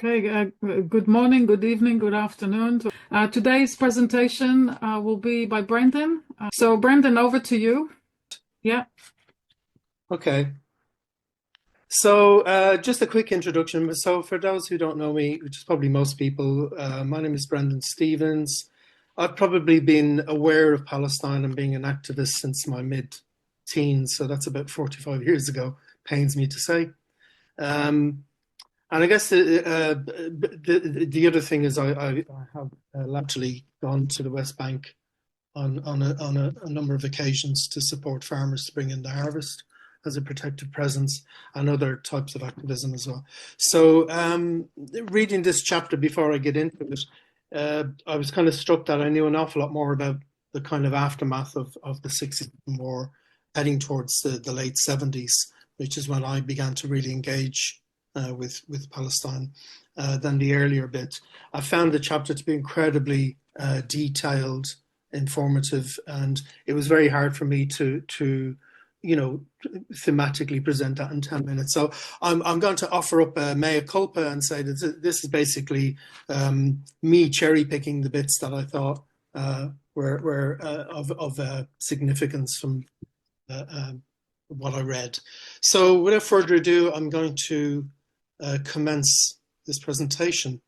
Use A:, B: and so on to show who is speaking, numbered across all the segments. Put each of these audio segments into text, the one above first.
A: Okay, good morning, good evening, good afternoon. Today's presentation will be by Brendan. So Brendan, over to you. Yeah.
B: Okay. So just a quick introduction. So for those who don't know me, which is probably most people, my name is Brendan Stevens. I've probably been aware of Palestine and being an activist since my mid-teens, so that's about 45 years ago, pains me to say. And I guess the other thing is I have laterally gone to the West Bank on a number of occasions to support farmers to bring in the harvest as a protective presence and other types of activism as well. So reading this chapter before I get into it, I was kind of struck that I knew an awful lot more about the kind of aftermath of the 67 war heading towards the late 70s, which is when I began to really engage with Palestine than the earlier bit. I found the chapter to be incredibly detailed, informative, and it was very hard for me to thematically present that in 10 minutes. So I'm going to offer up a mea culpa and say that this is basically me cherry picking the bits that I thought were of significance from what I read. So without further ado, I'm going to commence this presentation.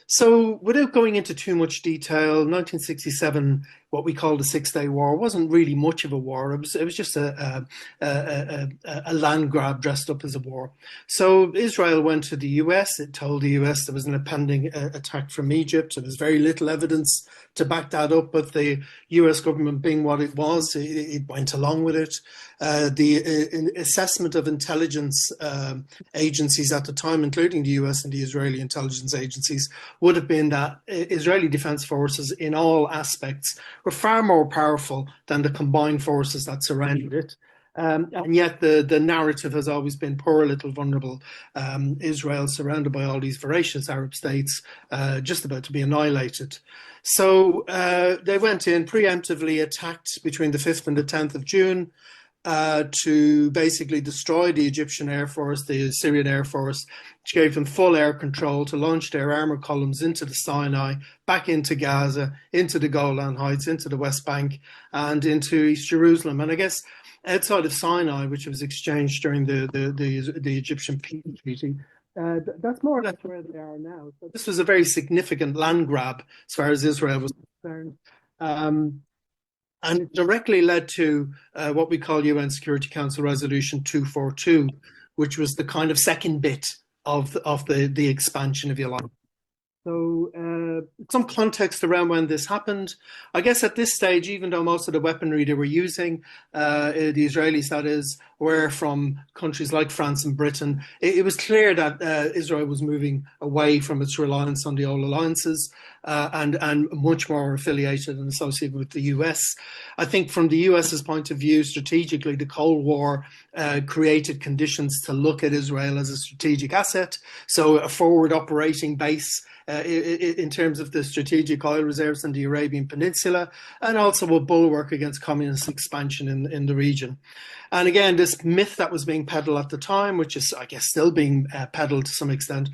B: So without going into too much detail, 1967, what we call the Six-Day War, wasn't really much of a war. It was just a land grab dressed up as a war. So Israel went to the US. It told the US there was an impending attack from Egypt. There was very little evidence to back that up, but the US government, being what it was, it went along with it. The assessment of intelligence agencies at the time, including the US and the Israeli intelligence agencies, would have been that Israeli defense forces in all aspects were far more powerful than the combined forces that surrounded it. And yet the narrative has always been poor little vulnerable Israel surrounded by all these voracious Arab states just about to be annihilated. So they went in, preemptively attacked between the 5th and the 10th of June to basically destroy the Egyptian Air Force, the Syrian Air Force, which gave them full air control to launch their armoured columns into the Sinai, back into Gaza, into the Golan Heights, into the West Bank, and into East Jerusalem. And I guess outside of Sinai, which was exchanged during the Egyptian peace treaty, that's more or less where they are now. So this was a very significant land grab as far as Israel was concerned. And it directly led to what we call UN Security Council Resolution 242, which was the kind of second bit of the expansion, if you like. So some context around when this happened. I guess at this stage, even though most of the weaponry they were using, the Israelis that is, were from countries like France and Britain, it was clear that Israel was moving away from its reliance on the old alliances and much more affiliated and associated with the US. I think from the US's point of view, strategically, the Cold War created conditions to look at Israel as a strategic asset. So a forward operating base in terms of the strategic oil reserves in the Arabian Peninsula, and also a bulwark against communist expansion in the region. And again, this myth that was being peddled at the time, which is, I guess, still being peddled to some extent,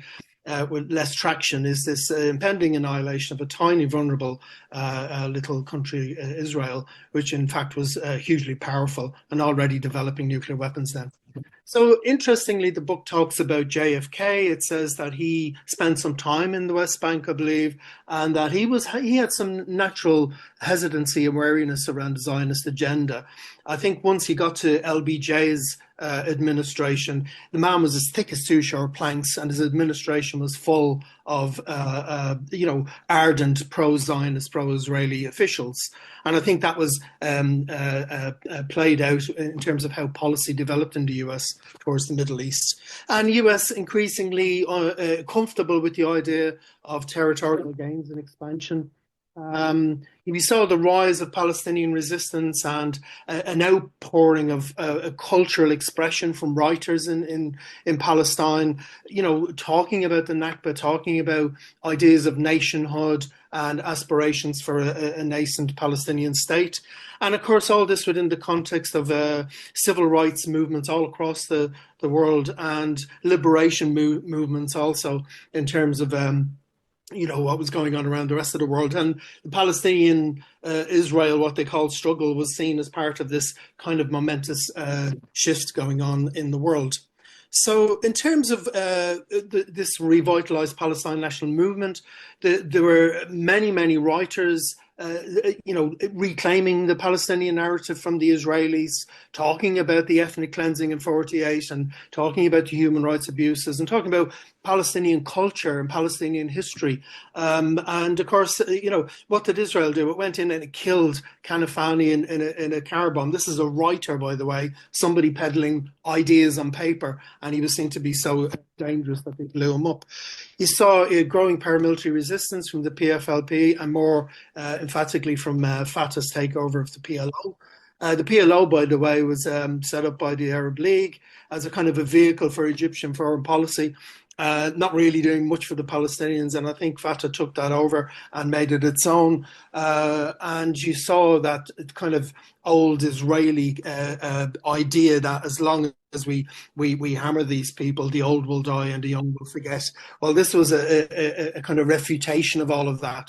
B: with less traction, is this impending annihilation of a tiny, vulnerable little country, Israel, which in fact was hugely powerful and already developing nuclear weapons then. So interestingly, the book talks about JFK. It says that he spent some time in the West Bank, I believe, and that he had some natural hesitancy and wariness around the Zionist agenda. I think once he got to LBJ's administration, the man was as thick as two short planks, and his administration was full of ardent pro-Zionist, pro-Israeli officials. And I think that was played out in terms of how policy developed in the US towards the Middle East. And US increasingly comfortable with the idea of territorial gains and expansion. We saw the rise of Palestinian resistance and an outpouring of a cultural expression from writers in Palestine, talking about the Nakba, talking about ideas of nationhood and aspirations for a nascent Palestinian state. And of course, all this within the context of civil rights movements all across the world and liberation movements also in terms of what was going on around the rest of the world. And the Palestinian Israel, what they called struggle, was seen as part of this kind of momentous shift going on in the world. So in terms of this revitalized Palestine national movement, there were many, many writers reclaiming the Palestinian narrative from the Israelis, talking about the ethnic cleansing in 48 and talking about the human rights abuses and talking about Palestinian culture and Palestinian history. And of course, what did Israel do? It went in and it killed Kanafani in a car bomb. This is a writer, by the way, somebody peddling ideas on paper, and he was seen to be so dangerous that they blew him up. You saw a growing paramilitary resistance from the PFLP and more emphatically from Fatah's takeover of the PLO. The PLO, by the way, was set up by the Arab League as a kind of a vehicle for Egyptian foreign policy. Not really doing much for the Palestinians, and I think Fatah took that over and made it its own. And you saw that kind of old Israeli idea that as long as we hammer these people, the old will die and the young will forget. Well, this was a kind of refutation of all of that.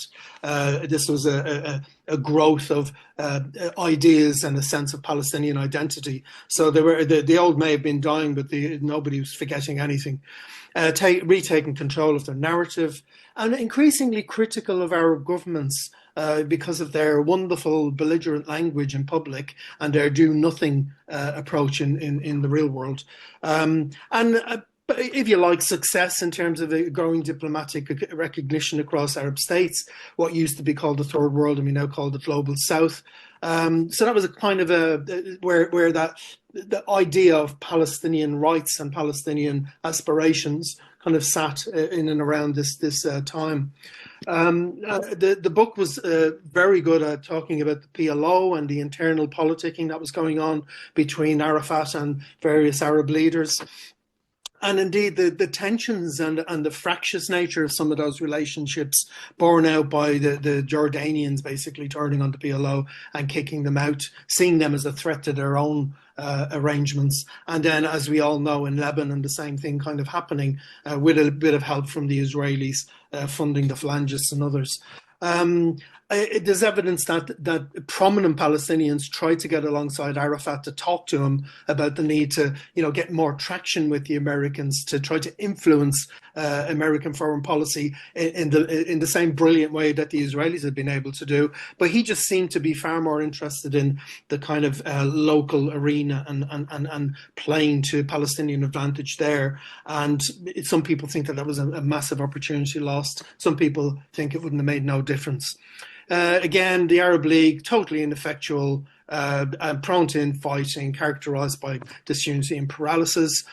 B: This was a growth of ideas and a sense of Palestinian identity. So the old may have been dying, but nobody was forgetting anything. Retaking control of their narrative, and increasingly critical of Arab governments because of their wonderful belligerent language in public and their do-nothing approach in the real world. If you like, success in terms of a growing diplomatic recognition across Arab states, what used to be called the Third World and we now call the Global South. So that was a kind of where the idea of Palestinian rights and Palestinian aspirations kind of sat in and around this time. The book was very good at talking about the PLO and the internal politicking that was going on between Arafat and various Arab leaders. And indeed, the tensions and the fractious nature of some of those relationships borne out by the Jordanians basically turning on the PLO and kicking them out, seeing them as a threat to their own arrangements. And then, as we all know, in Lebanon, the same thing kind of happening with a bit of help from the Israelis funding the phalangists and others. There's evidence that prominent Palestinians tried to get alongside Arafat to talk to him about the need to, get more traction with the Americans, to try to influence American foreign policy in the same brilliant way that the Israelis had been able to do. But he just seemed to be far more interested in the kind of local arena and playing to Palestinian advantage there. And some people think that was a massive opportunity lost. Some people think it wouldn't have made no difference. Again, the Arab League, totally ineffectual, and prone to infighting, characterized by disunity and paralysis,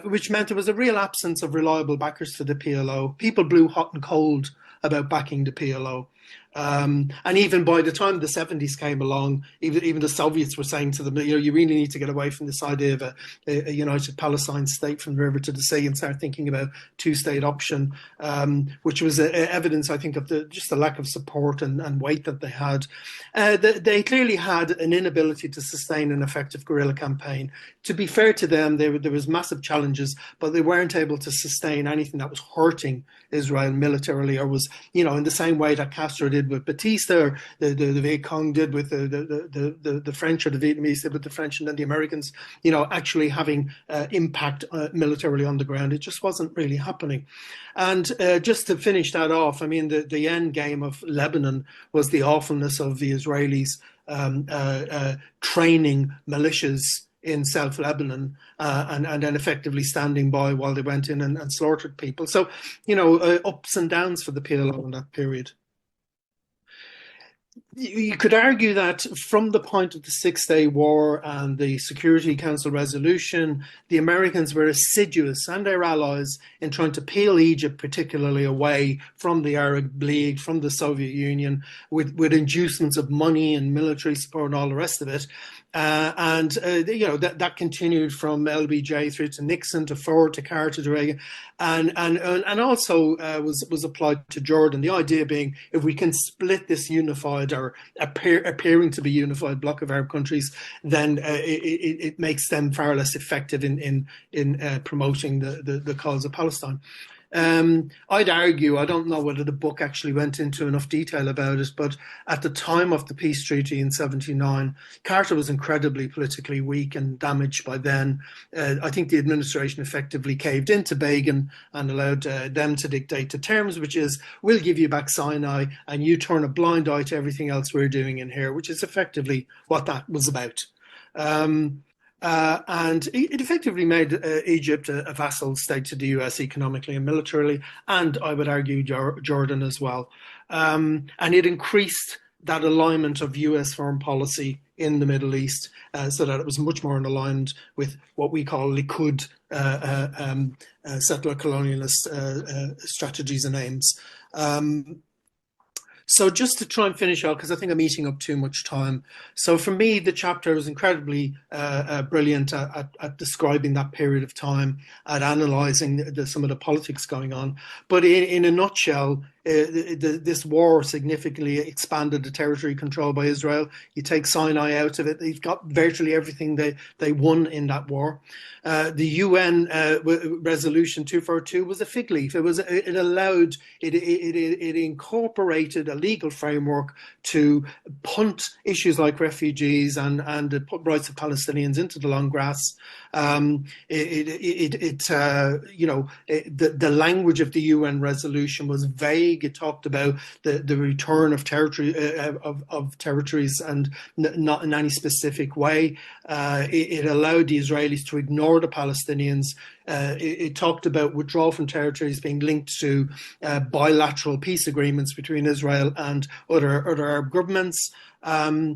B: which meant there was a real absence of reliable backers for the PLO. People blew hot and cold about backing the PLO. And even by the time the 70s came along, even the Soviets were saying to them, you really need to get away from this idea of a united Palestine state from the river to the sea and start thinking about two-state option, which was evidence, I think, of just the lack of support and weight that they had. They clearly had an inability to sustain an effective guerrilla campaign. To be fair to them, there was massive challenges, but they weren't able to sustain anything that was hurting Israel militarily, or was, in the same way that Castro did with Batista, or the Viet Cong did with the French, or the Vietnamese did with the French, and then the Americans, actually having impact militarily on the ground. It just wasn't really happening. And just to finish that off, I mean, the end game of Lebanon was the awfulness of the Israelis training militias in South Lebanon and then effectively standing by while they went in and slaughtered people. So, ups and downs for the PLO in that period. You could argue that from the point of the Six-Day War and the Security Council resolution, the Americans were assiduous and their allies in trying to peel Egypt particularly away from the Arab League, from the Soviet Union, with inducements of money and military support and all the rest of it. That continued from LBJ through to Nixon to Ford to Carter to Reagan, and also was applied to Jordan. The idea being, if we can split this unified or appearing to be unified bloc of Arab countries, then it makes them far less effective in promoting the cause of Palestine. I'd argue, I don't know whether the book actually went into enough detail about it, but at the time of the peace treaty in '79, Carter was incredibly politically weak and damaged by then. I think the administration effectively caved into Begin and allowed them to dictate the terms, which is, we'll give you back Sinai and you turn a blind eye to everything else we're doing in here, which is effectively what that was about. And it effectively made Egypt a vassal state to the US economically and militarily, and I would argue Jordan as well. And it increased that alignment of US foreign policy in the Middle East so that it was much more aligned with what we call Likud settler colonialist strategies and aims. So just to try and finish out, because I think I'm eating up too much time. So for me, the chapter was incredibly brilliant at describing that period of time, at analysing some of the politics going on. But in a nutshell, this war significantly expanded the territory controlled by Israel. You take Sinai out of it, they've got virtually everything they won in that war. The UN resolution 242 was a fig leaf. It incorporated a legal framework to punt issues like refugees and the rights of Palestinians into the long grass. The language of the UN resolution was vague. It talked about the return of territories and not in any specific way. It allowed the Israelis to ignore the Palestinians. It talked about withdrawal from territories being linked to bilateral peace agreements between Israel and other Arab governments. I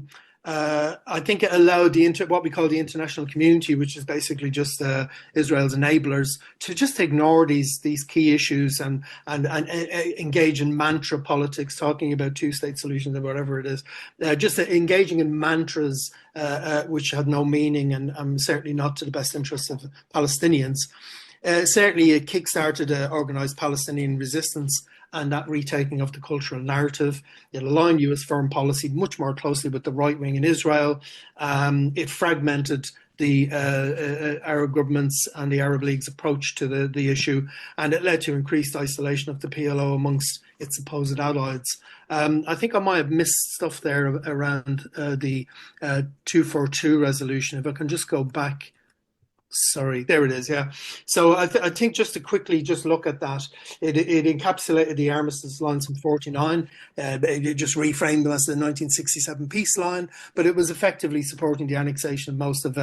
B: think it allowed what we call the international community, which is basically just Israel's enablers, to just ignore these key issues and engage in mantra politics, talking about two-state solutions or whatever it is, just engaging in mantras which had no meaning and certainly not to the best interests of Palestinians. Certainly, it kickstarted organised Palestinian resistance and that retaking of the cultural narrative. It aligned US foreign policy much more closely with the right wing in Israel. It fragmented the Arab governments and the Arab League's approach to the issue, and it led to increased isolation of the PLO amongst its supposed allies. I think I might have missed stuff there around the 242 resolution. If I can just go back. Sorry, there it is. Yeah. So I think just to quickly just look at that, it encapsulated the armistice lines from '49. It just reframed them as the 1967 peace line, but it was effectively supporting the annexation of most of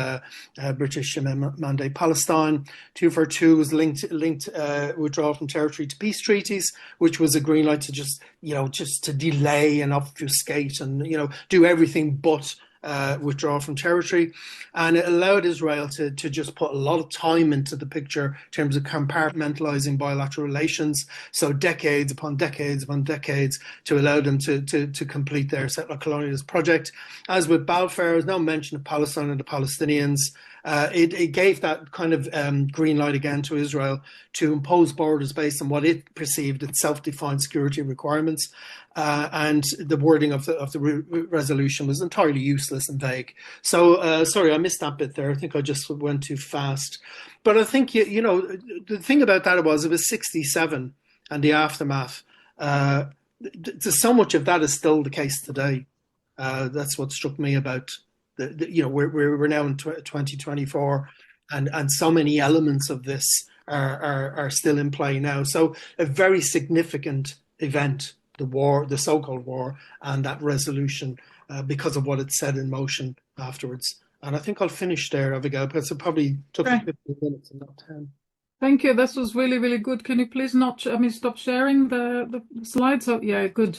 B: British Mandate Palestine. 242 was linked withdrawal from territory to peace treaties, which was a green light to just to delay and obfuscate and do everything but withdraw from territory. And it allowed Israel to just put a lot of time into the picture in terms of compartmentalizing bilateral relations. So decades upon decades upon decades to allow them to complete their settler colonialist project. As with Balfour, there's no mention of Palestine and the Palestinians. It gave that kind of green light again to Israel to impose borders based on what it perceived its self-defined security requirements. And the wording of the resolution was entirely useless and vague. So, sorry, I missed that bit there. I think I just went too fast. But I think, the thing about that was it was 67 and the aftermath. So much of that is still the case today. That's what struck me about we're now in 2024, and so many elements of this are still in play now. So a very significant event, the war, the so-called war, and that resolution because of what it set in motion afterwards. And I think I'll finish there, Abigail, because it probably took 15 minutes and not 10.
A: Thank you. This was really, really good. Can you please stop sharing the slides? Oh, yeah, good.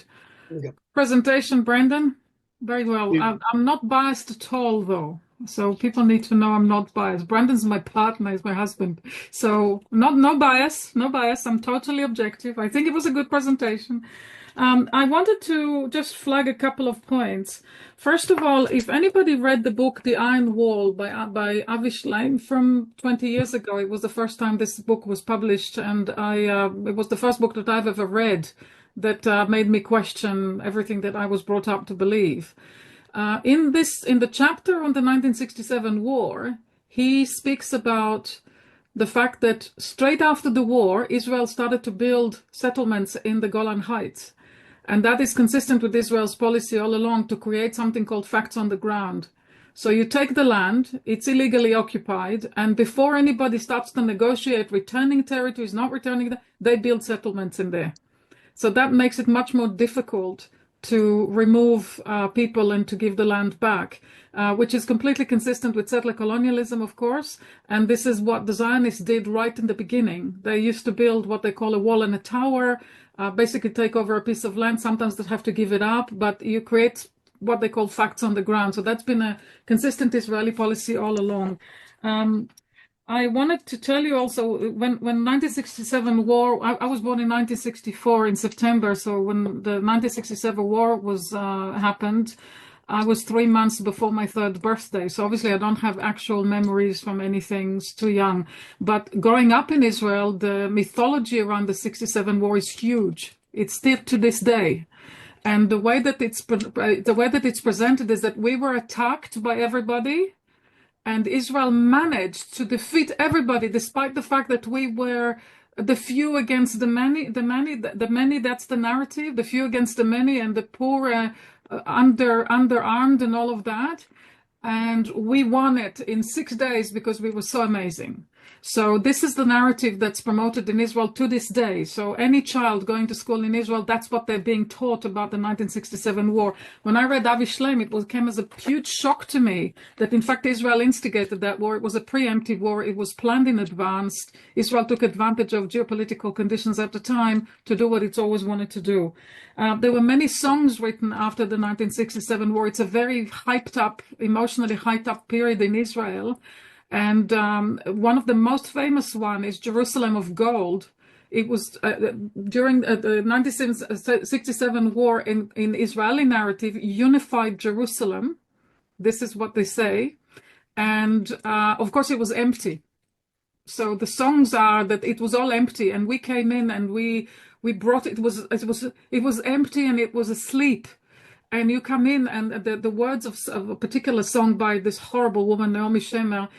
B: Yeah.
A: Presentation, Brendan. Very well. I'm not biased at all, though. So people need to know I'm not biased. Brendan's my partner, he's my husband. So no bias, no bias. I'm totally objective. I think it was a good presentation. I wanted to just flag a couple of points. First of all, if anybody read the book The Iron Wall by Avi Shlaim from 20 years ago, it was the first time this book was published, and it was the first book that I've ever read that made me question everything that I was brought up to believe. In the chapter on the 1967 war, he speaks about the fact that straight after the war, Israel started to build settlements in the Golan Heights. And that is consistent with Israel's policy all along to create something called facts on the ground. So you take the land, it's illegally occupied, and before anybody starts to negotiate returning territories, not returning, they build settlements in there. So that makes it much more difficult to remove people and to give the land back, which is completely consistent with settler colonialism, of course. And this is what the Zionists did right in the beginning. They used to build what they call a wall and a tower, basically take over a piece of land. Sometimes they have to give it up, but you create what they call facts on the ground. So that's been a consistent Israeli policy all along. I wanted to tell you also, when 1967 war, I was born in 1964 in September, so when the 1967 war was happened, I was 3 months before my 3rd birthday. So obviously I don't have actual memories from anything, it's too young. But growing up in Israel, the mythology around the 67 war is huge. It's still to this day. And the way that it's presented is that we were attacked by everybody, and Israel managed to defeat everybody, despite the fact that we were the few against the many. The many, that's the narrative. The few against the many, and the poor underarmed and all of that. And we won it in 6 days because we were so amazing. So this is the narrative that's promoted in Israel to this day. So any child going to school in Israel, that's what they're being taught about the 1967 war. When I read Avi Shlaim, it came as a huge shock to me that in fact Israel instigated that war. It was a preemptive war. It was planned in advance. Israel took advantage of geopolitical conditions at the time to do what it's always wanted to do. There were many songs written after the 1967 war. It's a very hyped up, emotionally hyped up period in Israel. And one of the most famous one is Jerusalem of Gold. It was during the 1967 war in Israeli narrative, unified Jerusalem. This is what they say. And of course, it was empty. So the songs are that it was all empty, and we came in and we brought it was empty and it was asleep. And you come in, and the words of a particular song by this horrible woman, Naomi Shemer,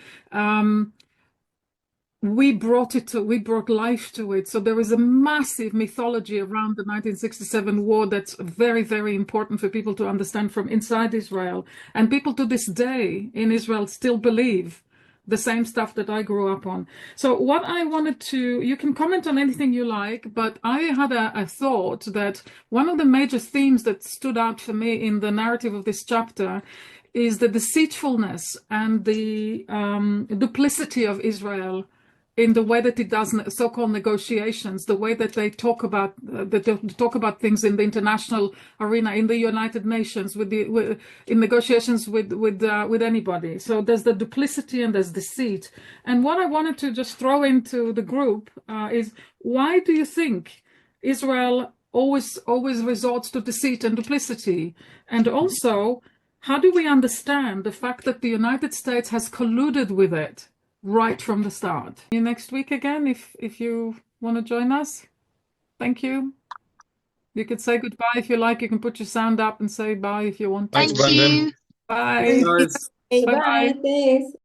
A: we brought life to it. So there is a massive mythology around the 1967 war that's very, very important for people to understand from inside Israel. And people to this day in Israel still believe the same stuff that I grew up on. So what I wanted to, you can comment on anything you like, but I had a thought that one of the major themes that stood out for me in the narrative of this chapter is the deceitfulness and the duplicity of Israel in the way that it does so-called negotiations, the way that they talk about things in the international arena, in the United Nations, in negotiations with anybody. So there's the duplicity and there's deceit. And what I wanted to just throw into the group is, why do you think Israel always resorts to deceit and duplicity? And also, how do we understand the fact that the United States has colluded with it right from the start? See you next week again if you want to join us. Thank you. You could say goodbye if you like. You can put your sound up and say bye if you want to.
C: Thank you.
A: Bye.
B: Guys.
A: Bye-bye.
D: Thanks.